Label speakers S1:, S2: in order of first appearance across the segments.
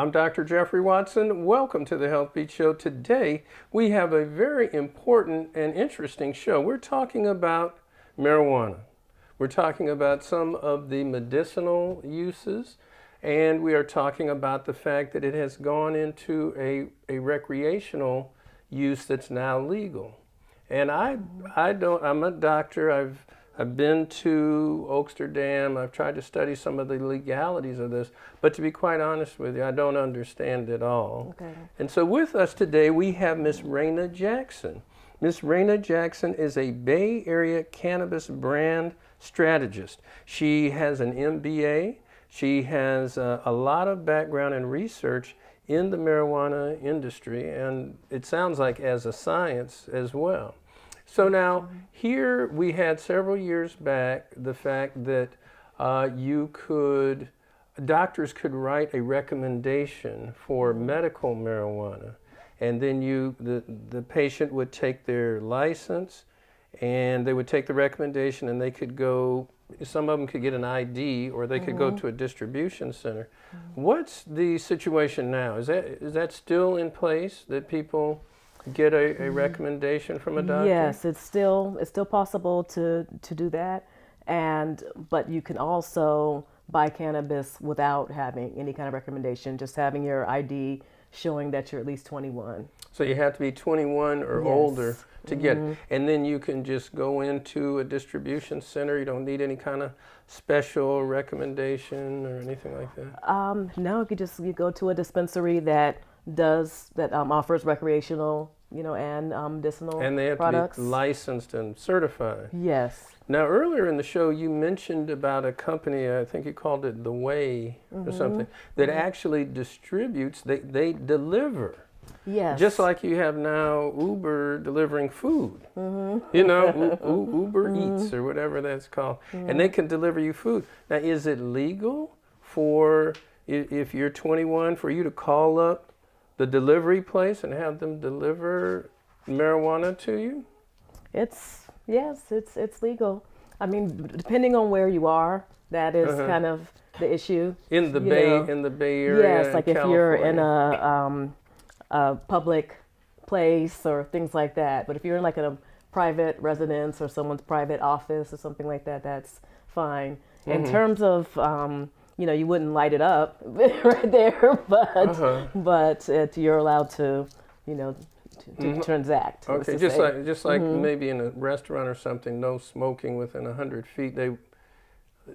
S1: I'm Dr. Jeffrey Watson. Welcome to the Healthbeat Show. Today, we have a very important and interesting show. We're talking about marijuana. We're talking about some of the medicinal uses, and we are talking about the fact that it has gone into a recreational use that's now legal. And I'm a doctor. I've been to Oaksterdam. I've tried to study some of the legalities of this, but to be quite honest with you, I don't understand it all.
S2: Okay.
S1: And so with us today, we have Miss Raina Jackson. Miss Raina Jackson is a Bay Area cannabis brand strategist. She has an MBA. She has a lot of background and research in the marijuana industry, and it sounds like as a science as well. So now, here we had several years back the fact that doctors could write a recommendation for medical marijuana, and then the patient would take their license, and they would take the recommendation, and they could go. Some of them could get an ID, or they could go to a distribution center. What's the situation now? Is that still in place, that people get a recommendation from a doctor?
S2: Yes, it's still possible to do that, but you can also buy cannabis without having any kind of recommendation, just having your ID showing that you're at least 21.
S1: So you have to be 21 or older to get it. And then you can just go into a distribution center. You don't need any kind of special recommendation or anything like that?
S2: No, you go to a dispensary that offers recreational, and medicinal products.
S1: And they have to be licensed and certified.
S2: Yes.
S1: Now, earlier in the show, you mentioned about a company, I think you called it The Way or something, that actually distributes, they deliver.
S2: Yes.
S1: Just like you have now Uber delivering food, Uber Eats or whatever that's called, and they can deliver you food. Now, is it legal for, if you're 21, for you to call up the delivery place and have them deliver marijuana to you?
S2: Yes, it's legal. I mean, depending on where you are, that is kind of the issue.
S1: In the Bay Area.
S2: Yes, like if you're in a public place or things like that. But if you're in like a private residence or someone's private office or something like that, that's fine. In terms of, you wouldn't light it up right there, but you're allowed to, to transact.
S1: Okay, just like maybe in a restaurant or something, no smoking within 100 feet.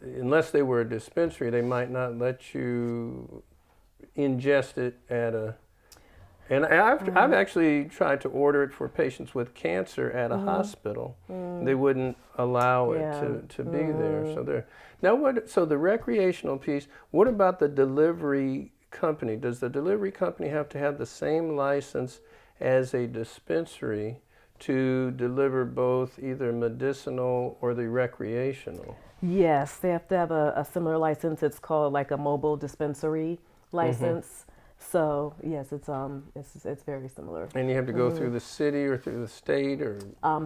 S1: Unless they were a dispensary, they might not let you ingest it at a. And I've actually tried to order it for patients with cancer at a hospital. They wouldn't allow it to be there. So the recreational piece. What about the delivery company? Does the delivery company have to have the same license as a dispensary to deliver both either medicinal or the recreational?
S2: Yes, they have to have a similar license. It's called like a mobile dispensary license. So yes, it's very similar.
S1: And you have to go through the city or through the state, or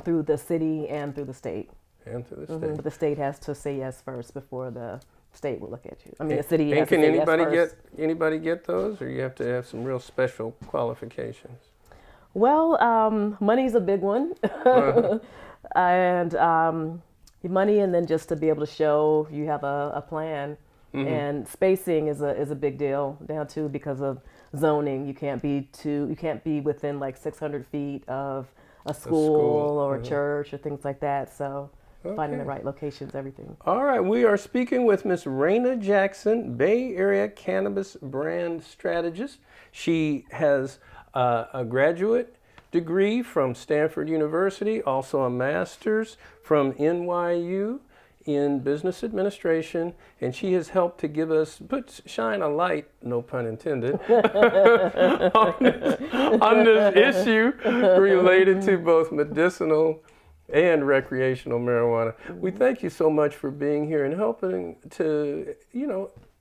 S2: through the city and through the state.
S1: And through the state.
S2: But the state has to say yes first before the state will look at you. I mean, the city has to
S1: can
S2: say yes first.
S1: anybody get those, or you have to have some real special qualifications?
S2: Well, money's a big one, and money, and then just to be able to show you have a plan. And spacing is a big deal now too, because of zoning. You can't be within like 600 feet of a school or a church or things like that. So finding the right locations, everything.
S1: All right, we are speaking with Miss Raina Jackson, Bay Area cannabis brand strategist. She has a graduate degree from Stanford University, also a master's from NYU in business administration, and she has helped to give us, shine a light, no pun intended, on this issue related to both medicinal and recreational marijuana. We thank you so much for being here and helping to,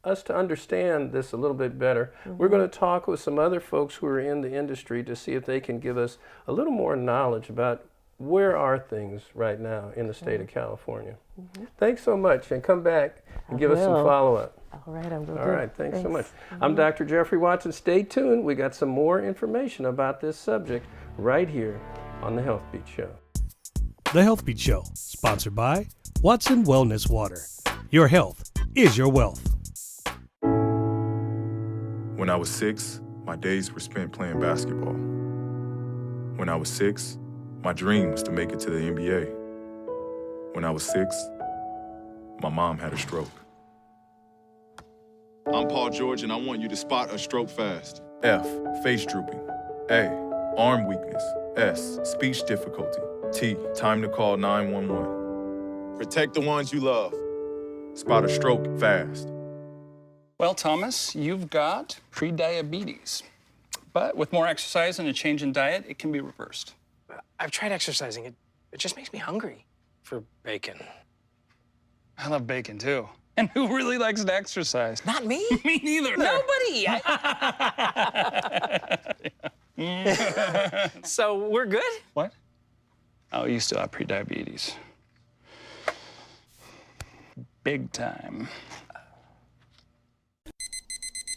S1: us to understand this a little bit better. We're going to talk with some other folks who are in the industry to see if they can give us a little more knowledge about where are things right now in the state of California? Thanks so much, and come back and give us some follow-up.
S2: All right, I'm going to
S1: All right, thanks so much. I'm Dr. Jeffrey Watson. Stay tuned. We got some more information about this subject right here on the Healthbeat Show.
S3: The Healthbeat Show, sponsored by Watson Wellness Water. Your health is your wealth.
S4: When I was 6, my days were spent playing basketball. When I was 6, my dream was to make it to the NBA. When I was 6, my mom had a stroke.
S5: I'm Paul George, and I want you to spot a stroke fast.
S4: F, face drooping. A, arm weakness. S, speech difficulty. T, time to call 911.
S5: Protect the ones you love.
S4: Spot a stroke fast.
S6: Well, Thomas, you've got prediabetes. But with more exercise and a change in diet, it can be reversed.
S7: I've tried exercising. It just makes me hungry for bacon.
S6: I love bacon, too. And who really likes to exercise?
S7: Not me.
S6: Me neither.
S7: Nobody. So we're good?
S6: What? Oh, you still have prediabetes. Big time.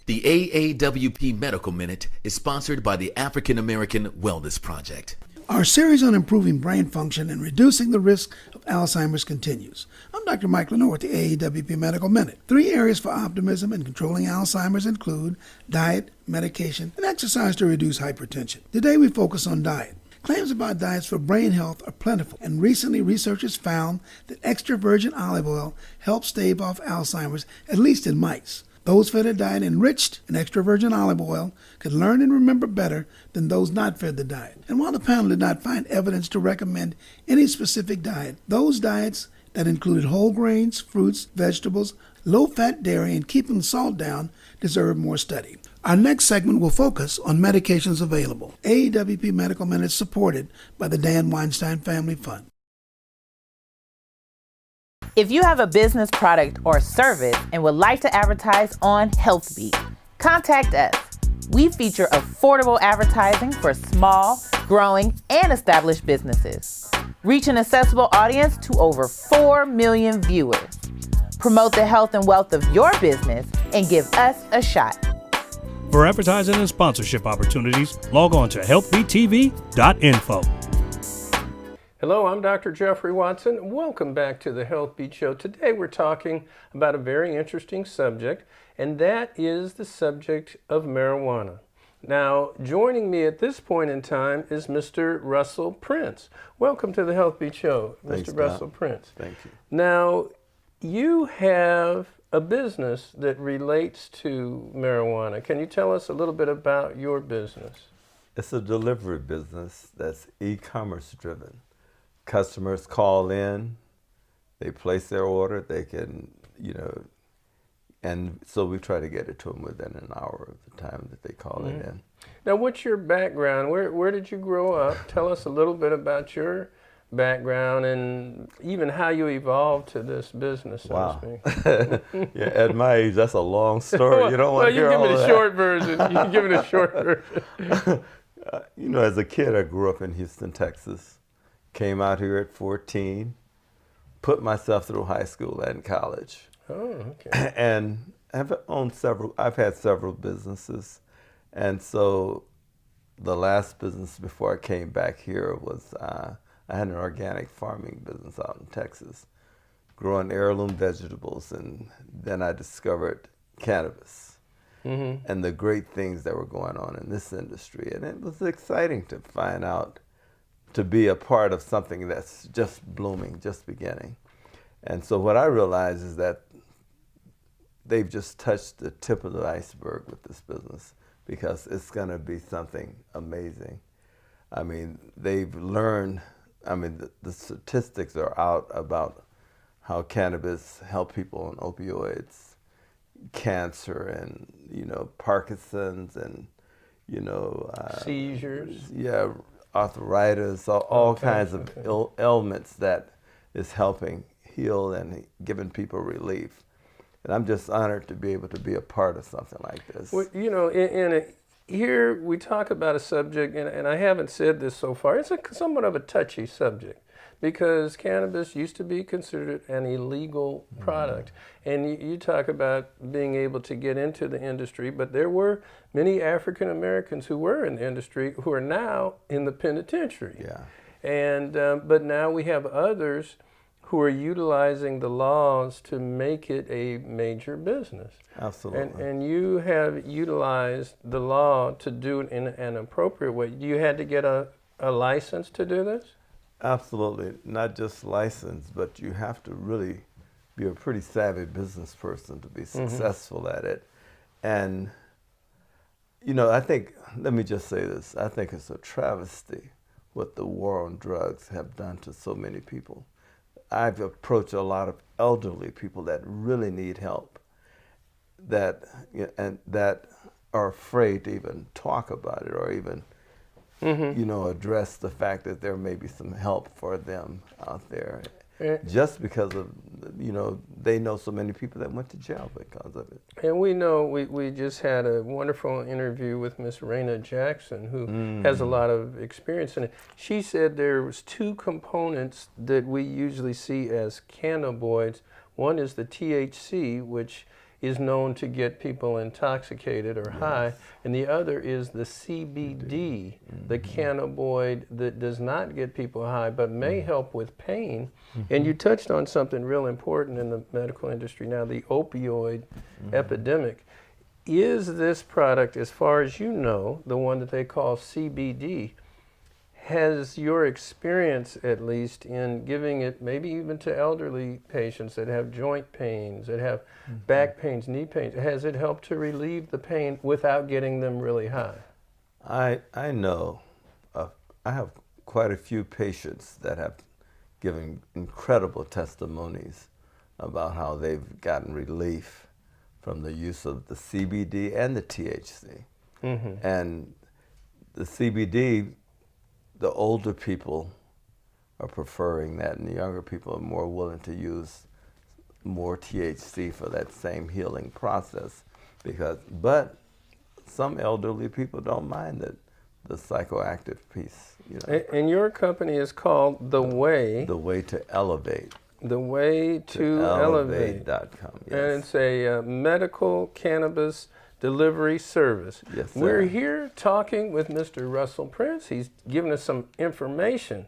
S8: The AAWP Medical Minute is sponsored by the African American Wellness Project.
S9: Our series on improving brain function and reducing the risk of Alzheimer's continues. I'm Dr. Mike Lenore with the AAWP Medical Minute. 3 areas for optimism in controlling Alzheimer's include diet, medication, and exercise to reduce hypertension. Today we focus on diet. Claims about diets for brain health are plentiful, and recently researchers found that extra virgin olive oil helps stave off Alzheimer's, at least in mice. Those fed a diet enriched in extra virgin olive oil could learn and remember better than those not fed the diet. And while the panel did not find evidence to recommend any specific diet, those diets that included whole grains, fruits, vegetables, low-fat dairy, and keeping salt down deserve more study. Our next segment will focus on medications available. AAWP Medical Minute is supported by the Dan Weinstein Family Fund.
S10: If you have a business, product, or service and would like to advertise on Healthbeat, contact us. We feature affordable advertising for small, growing, and established businesses. Reach an accessible audience to over 4 million viewers. Promote the health and wealth of your business and give us a shot.
S3: For advertising and sponsorship opportunities, log on to healthbeattv.info.
S1: Hello, I'm Dr. Jeffrey Watson. Welcome back to the Healthbeat Show. Today we're talking about a very interesting subject, and that is the subject of marijuana. Now, joining me at this point in time is Mr. Russell Prince. Welcome to the Healthbeat Show,
S11: Thanks,
S1: Mr. Russell Prince.
S11: Thank you.
S1: Now, you have a business that relates to marijuana. Can you tell us a little bit about your business?
S11: It's a delivery business that's e-commerce driven. Customers call in, they place their order, they can, and so we try to get it to them within an hour of the time that they call it in.
S1: Now, what's your background? Where did you grow up? Tell us a little bit about your background and even how you evolved to this business, so to speak.
S11: Yeah, at my age, that's a long story. You don't want to hear all that.
S1: Well, you give me the short version. You can give me the short version.
S11: As a kid, I grew up in Houston, Texas. Came out here at 14, put myself through high school and college.
S1: Oh, okay.
S11: And I've had several businesses. And so the last business before I came back here was, I had an organic farming business out in Texas, growing heirloom vegetables. And then I discovered cannabis and the great things that were going on in this industry. And it was exciting to find out, to be a part of something that's just blooming, just beginning. And so what I realize is that they've just touched the tip of the iceberg with this business, because it's gonna be something amazing. I mean, they've learned, the statistics are out about how cannabis help people on opioids, cancer, and Parkinson's, and
S1: seizures.
S11: Yeah, arthritis, all kinds of ailments that is helping heal and giving people relief. And I'm just honored to be able to be a part of something like this.
S1: Well, here we talk about a subject, and I haven't said this so far, it's somewhat of a touchy subject because cannabis used to be considered an illegal product. And you talk about being able to get into the industry, but there were many African Americans who were in the industry who are now in the penitentiary.
S11: Yeah.
S1: And but now we have others who are utilizing the laws to make it a major business.
S11: Absolutely.
S1: And you have utilized the law to do it in an appropriate way. You had to get a license to do this?
S11: Absolutely. Not just license, but you have to really be a pretty savvy business person to be successful at it. And, you know, I think, let me just say this, I think it's a travesty what the war on drugs have done to so many people. I've approached a lot of elderly people that really need help, that are afraid to even talk about it or even, you know, address the fact that there may be some help for them out there. Just because of, you know, they know so many people that went to jail because of it.
S1: And we know, we just had a wonderful interview with Miss Raina Jackson, who has a lot of experience in it. She said there was two components that we usually see as cannabinoids. One is the THC, which is known to get people intoxicated or high, and the other is the CBD, the cannabinoid that does not get people high but may help with pain. And you touched on something real important in the medical industry now, the opioid epidemic. Is this product, as far as you know, the one that they call CBD, has your experience, at least, in giving it maybe even to elderly patients that have joint pains, that have back pains, knee pains, has it helped to relieve the pain without getting them really high?
S11: I know, I have quite a few patients that have given incredible testimonies about how they've gotten relief from the use of the CBD and the THC. And the CBD, the older people are preferring that, and the younger people are more willing to use more THC for that same healing process. But some elderly people don't mind the psychoactive piece. You know.
S1: And your company is called The Way.
S11: The Way to Elevate.
S1: The Way to Elevate.
S11: Elevate.com. Yes.
S1: And it's a medical cannabis delivery service.
S11: Yes, sir.
S1: We're here talking with Mr. Russell Prince. He's given us some information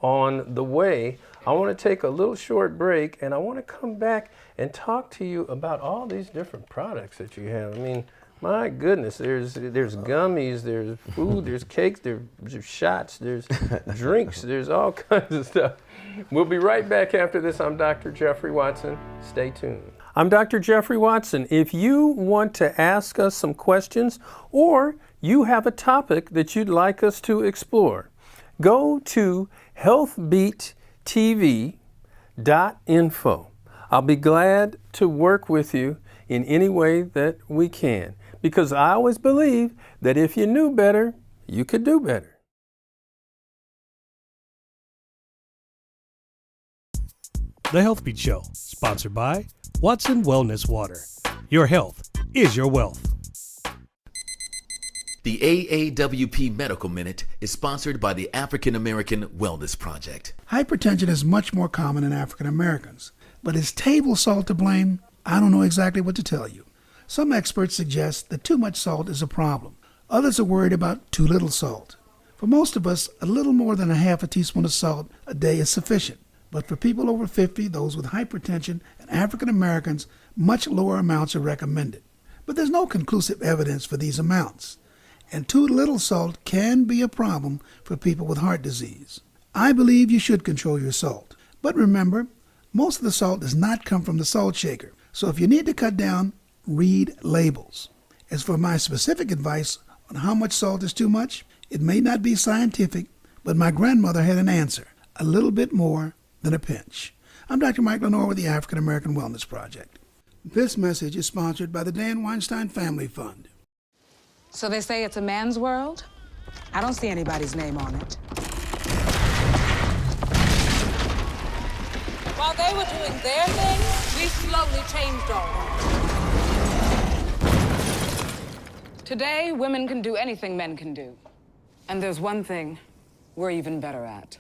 S1: on The Way. I want to take a little short break, and I want to come back and talk to you about all these different products that you have. I mean, my goodness, there's gummies, there's food, there's cakes, there's shots, there's drinks, there's all kinds of stuff. We'll be right back after this. I'm Dr. Jeffrey Watson. Stay tuned. I'm Dr. Jeffrey Watson. If you want to ask us some questions or you have a topic that you'd like us to explore, go to healthbeattv.info. I'll be glad to work with you in any way that we can, because I always believe that if you knew better, you could do better.
S3: The Healthbeat Show, sponsored by Watson Wellness Water. Your health is your wealth.
S8: The AAWP Medical Minute is sponsored by the African American Wellness Project.
S9: Hypertension is much more common in African Americans. But is table salt to blame? I don't know exactly what to tell you. Some experts suggest that too much salt is a problem. Others are worried about too little salt. For most of us, a little more than a half a teaspoon of salt a day is sufficient. But for people over 50, those with hypertension, and African Americans, much lower amounts are recommended. But there's no conclusive evidence for these amounts. And too little salt can be a problem for people with heart disease. I believe you should control your salt. But remember, most of the salt does not come from the salt shaker. So if you need to cut down, read labels. As for my specific advice on how much salt is too much, it may not be scientific, but my grandmother had an answer: a little bit more than a pinch. I'm Dr. Mike Lenore with the African American Wellness Project. This message is sponsored by the Dan Weinstein Family Fund.
S12: So they say it's a man's world? I don't see anybody's name on it.
S13: While they were doing their thing, we slowly changed our world.
S12: Today, women can do anything men can do. And there's one thing we're even better at.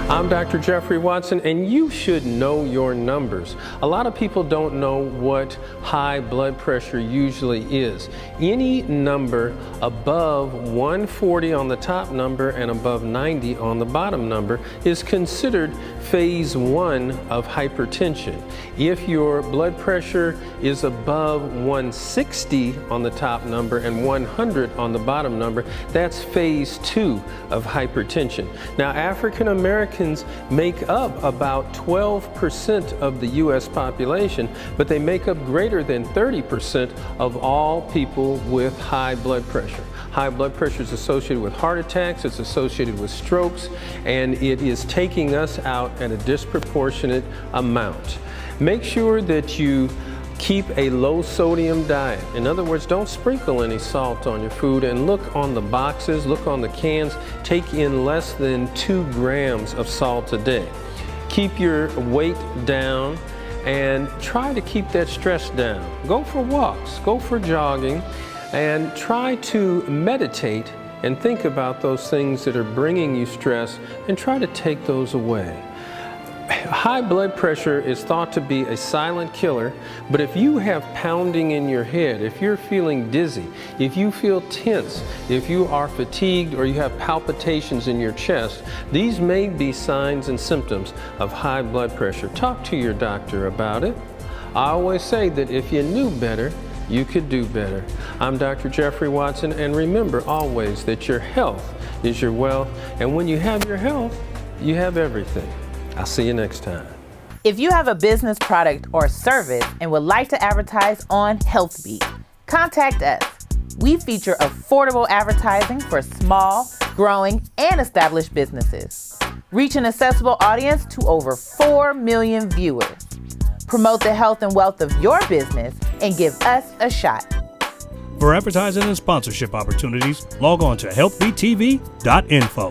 S1: I'm Dr. Jeffrey Watson, and you should know your numbers. A lot of people don't know what high blood pressure usually is. Any number above 140 on the top number and above 90 on the bottom number is considered phase 1 of hypertension. If your blood pressure is above 160 on the top number and 100 on the bottom number, that's phase 2 of hypertension. Now, African Americans make up about 12% of the U.S. population, but they make up greater than 30% of all people with high blood pressure. High blood pressure is associated with heart attacks, it's associated with strokes, and it is taking us out at a disproportionate amount. Make sure that you keep a low sodium diet. In other words, don't sprinkle any salt on your food, and look on the boxes, look on the cans, take in less than 2 grams of salt a day. Keep your weight down and try to keep that stress down. Go for walks, go for jogging, and try to meditate and think about those things that are bringing you stress and try to take those away. High blood pressure is thought to be a silent killer, but if you have pounding in your head, if you're feeling dizzy, if you feel tense, if you are fatigued or you have palpitations in your chest, these may be signs and symptoms of high blood pressure. Talk to your doctor about it. I always say that if you knew better, you could do better. I'm Dr. Jeffrey Watson, and remember always that your health is your wealth, and when you have your health, you have everything. I'll see you next time.
S10: If you have a business, product, or service and would like to advertise on Healthbeat, contact us. We feature affordable advertising for small, growing, and established businesses. Reach an accessible audience to over 4 million viewers. Promote the health and wealth of your business and give us a shot.
S3: For advertising and sponsorship opportunities, log on to healthbeattv.info.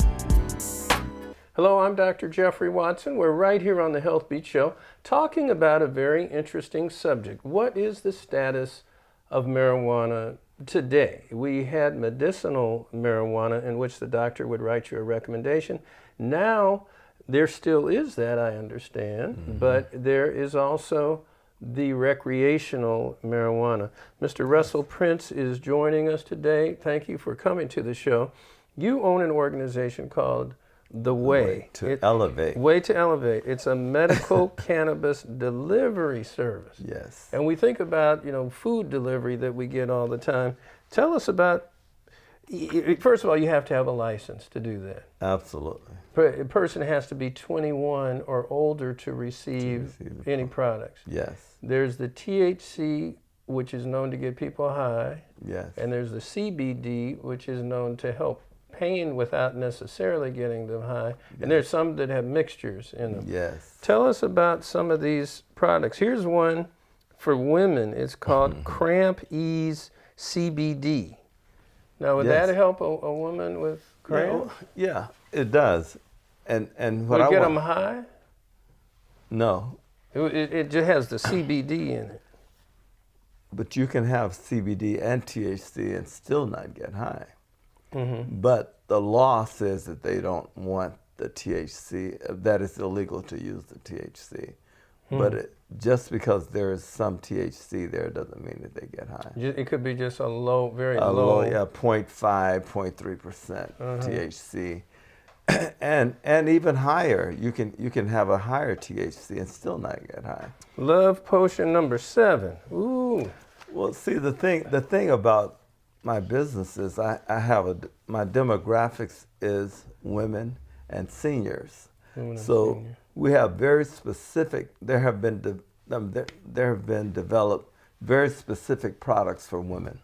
S1: Hello, I'm Dr. Jeffrey Watson. We're right here on the Healthbeat Show talking about a very interesting subject. What is the status of marijuana today? We had medicinal marijuana in which the doctor would write you a recommendation. Now, there still is that, I understand, but there is also the recreational marijuana. Mr. Russell Prince is joining us today. Thank you for coming to the show. You own an organization called The Way
S11: to Elevate.
S1: Way to Elevate. It's a medical cannabis delivery service.
S11: Yes.
S1: And we think about, food delivery that we get all the time. Tell us about, first of all, you have to have a license to do that.
S11: Absolutely.
S1: A person has to be 21 or older to receive any products.
S11: Yes.
S1: There's the THC, which is known to get people high.
S11: Yes.
S1: And there's the CBD, which is known to help pain without necessarily getting them high. Yes. And there's some that have mixtures in them.
S11: Yes.
S1: Tell us about some of these products. Here's one for women. It's called Cramp Ease CBD. Now, would that help a woman with cramp?
S11: Yeah, it does. And what
S1: would
S11: I
S1: it get
S11: want,
S1: them high?
S11: No.
S1: It just has the CBD in it.
S11: But you can have CBD and THC and still not get high.
S1: Mm-hmm.
S11: But the law says that they don't want the THC, that it's illegal to use the THC. But just because there is some THC there doesn't mean that they get high.
S1: It could be just a low, very
S11: low.
S1: low.
S11: 0.5, 0.3% THC. And even higher, you can have a higher THC and still not get high.
S1: Love potion number 7. Ooh.
S11: Well, see, the thing about my business is my demographics is women and seniors. So we have very specific. There have been developed very specific products for women.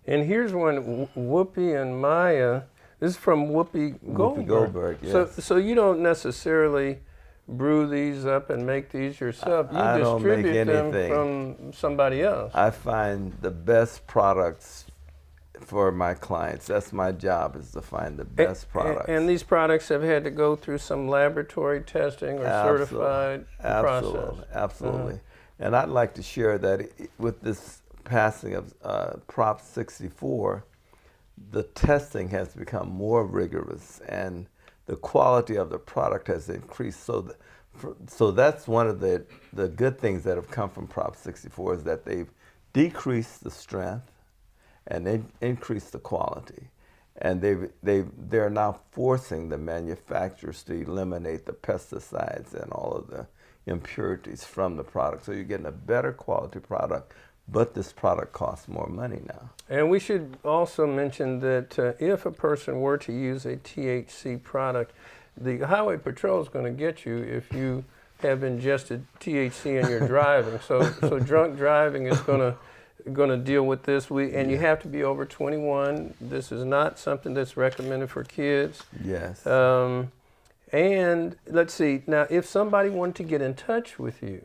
S1: And here's one, Whoopi and Maya. This is from Whoopi Goldberg.
S11: Whoopi Goldberg, yes.
S1: So you don't necessarily brew these up and make these yourself. You
S11: I don't make
S1: distribute them
S11: anything.
S1: from somebody else.
S11: I find the best products for my clients. That's my job, is to find the best products.
S1: And these products have had to go through some laboratory testing or certified process.
S11: Absolutely. And I'd like to share that with this passing of Prop 64, the testing has become more rigorous and the quality of the product has increased. So that's one of the good things that have come from Prop 64, is that they've decreased the strength and they've increased the quality. And they're now forcing the manufacturers to eliminate the pesticides and all of the impurities from the product. So you're getting a better quality product, but this product costs more money now.
S1: And we should also mention that if a person were to use a THC product, the Highway Patrol is going to get you if you have ingested THC and you're driving. So drunk driving is going to deal with this. And you have to be over 21. This is not something that's recommended for kids.
S11: Yes.
S1: And let's see, now if somebody wanted to get in touch with you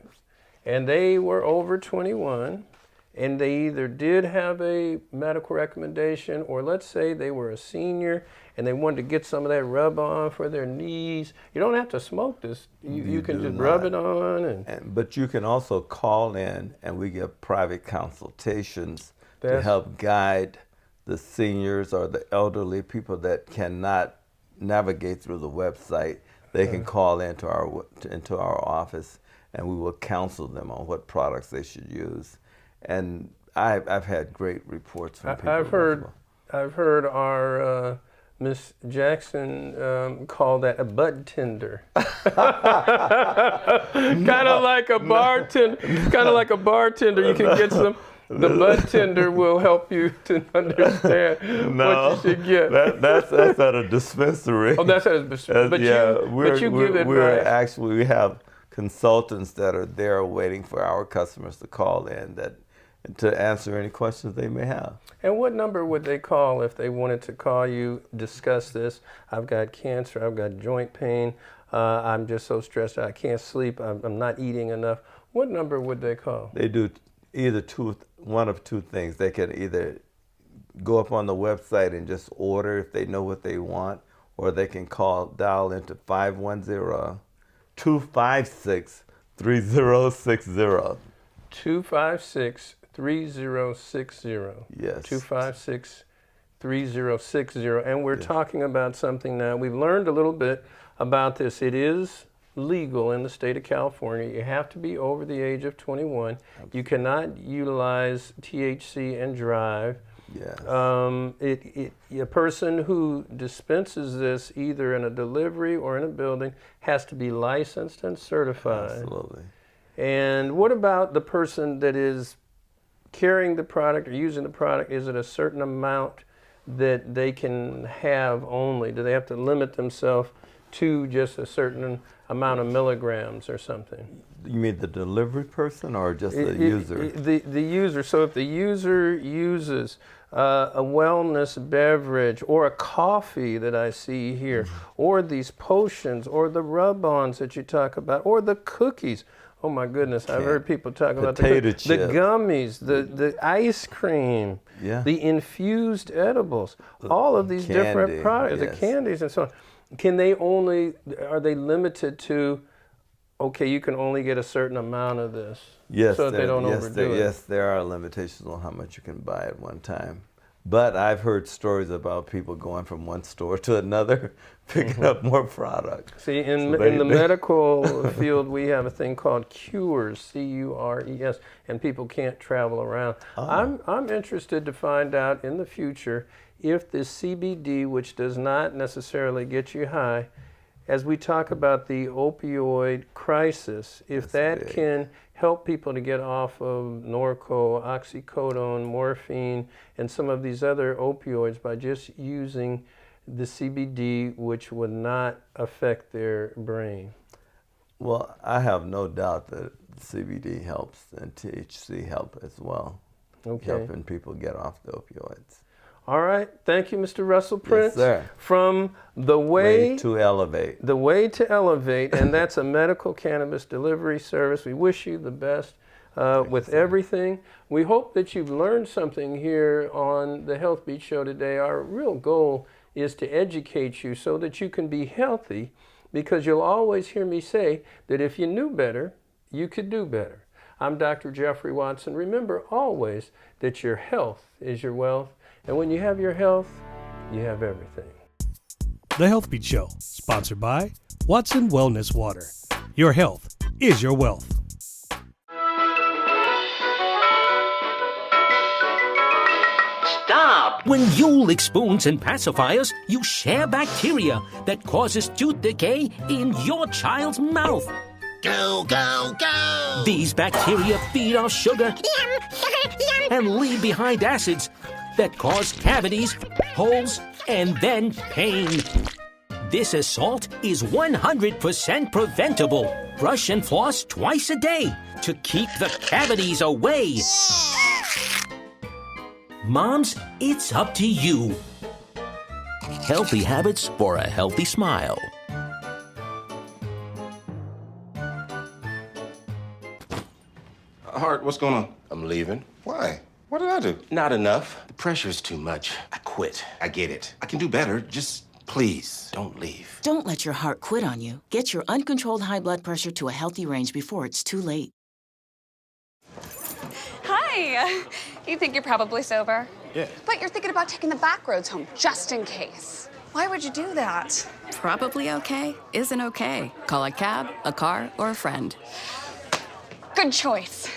S1: and they were over 21 and they either did have a medical recommendation, or let's say they were a senior and they wanted to get some of that rub on for their knees, you don't have to smoke this. You can just rub it on.
S11: But you can also call in and we give private consultations to help guide the seniors or the elderly people that cannot navigate through the website. They can call into our office and we will counsel them on what products they should use. And I've had great reports from people.
S1: I've heard our Miss Jackson call that a bud tender. Kind of like a bartender. You can get some. The bud tender will help you to understand what you should get.
S11: That's at a dispensary.
S1: Oh, that's at a dispensary. But you give advice.
S11: We have consultants that are there waiting for our customers to call in to answer any questions they may have.
S1: And what number would they call if they wanted to call you, discuss this? I've got cancer, I've got joint pain, I'm just so stressed out, I can't sleep, I'm not eating enough. What number would they call?
S11: They do either one of two things. They can either go up on the website and just order if they know what they want, or they can dial into 510-256-3060.
S1: 256-3060.
S11: Yes.
S1: 256-3060. And we're talking about something now. We've learned a little bit about this. It is legal in the state of California. You have to be over the age of 21. Absolutely. You cannot utilize THC and drive.
S11: Yes.
S1: A person who dispenses this either in a delivery or in a building has to be licensed and certified.
S11: Absolutely.
S1: And what about the person that is carrying the product or using the product? Is it a certain amount that they can have only? Do they have to limit themselves to just a certain amount of milligrams or something?
S11: You mean the delivery person or just the user?
S1: The user. So if the user uses a wellness beverage or a coffee that I see here, or these potions or the rub-ons that you talk about, or the cookies. Oh my goodness, I've heard people talk about the gummies, the ice cream, the infused edibles, all of these different products, the candies and so on. Are they limited to, okay, you can only get a certain amount of this?
S11: Yes,
S1: so that they don't overdo it?
S11: Yes, there are limitations on how much you can buy at one time. But I've heard stories about people going from one store to another, picking up more product.
S1: See, in the medical field, we have a thing called cures, C-U-R-E-S, and people can't travel around. Oh. I'm interested to find out in the future if this CBD, which does not necessarily get you high, as we talk about the opioid crisis, if that can help people to get off of Norco, oxycodone, morphine, and some of these other opioids by just using the CBD, which would not affect their brain.
S11: Well, I have no doubt that CBD helps and THC help as well, helping people get off the opioids.
S1: All right. Thank you, Mr. Russell Prince.
S11: Yes, sir.
S1: From The Way
S11: to Elevate.
S1: The Way to Elevate, and that's a medical cannabis delivery service. We wish you the best with everything. We hope that you've learned something here on the Healthbeat Show today. Our real goal is to educate you so that you can be healthy, because you'll always hear me say that if you knew better, you could do better. I'm Dr. Jeffrey Watson. Remember always that your health is your wealth, and when you have your health, you have everything.
S3: The Healthbeat Show, sponsored by Watson Wellness Water. Your health is your wealth.
S14: Stop! When you lick spoons and pacifiers, you share bacteria that causes tooth decay in your child's mouth. Go, go, go! These bacteria feed off sugar and leave behind acids that cause cavities, holes, and then pain. This assault is 100% preventable. Brush and floss twice a day to keep the cavities away. Moms, it's up to you. Healthy habits for a healthy smile.
S15: Hart, what's going on? I'm leaving. Why? What did I do? Not enough. The pressure's too much. I quit. I get it. I can do better. Just please don't leave.
S16: Don't let your heart quit on you. Get your uncontrolled high blood pressure to a healthy range before it's too late.
S17: Hi. You think you're probably sober?
S15: Yeah.
S17: But you're thinking about taking the back roads home just in case. Why would you do that?
S18: Probably okay isn't okay. Call a cab, a car, or a friend.
S17: Good choice.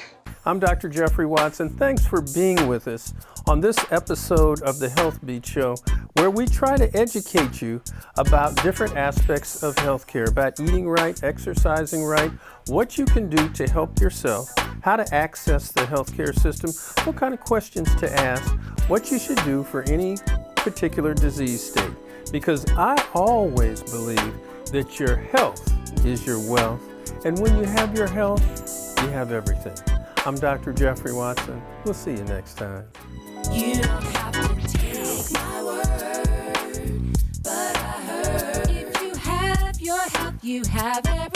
S1: I'm Dr. Jeffrey Watson. Thanks for being with us on this episode of the Healthbeat Show, where we try to educate you about different aspects of healthcare, about eating right, exercising right, what you can do to help yourself, how to access the healthcare system, what kind of questions to ask, what you should do for any particular disease state. Because I always believe that your health is your wealth, and when you have your health, you have everything. I'm Dr. Jeffrey Watson. We'll see you next time.
S19: You don't have to take my word, but I heard if you have your health, you have everything.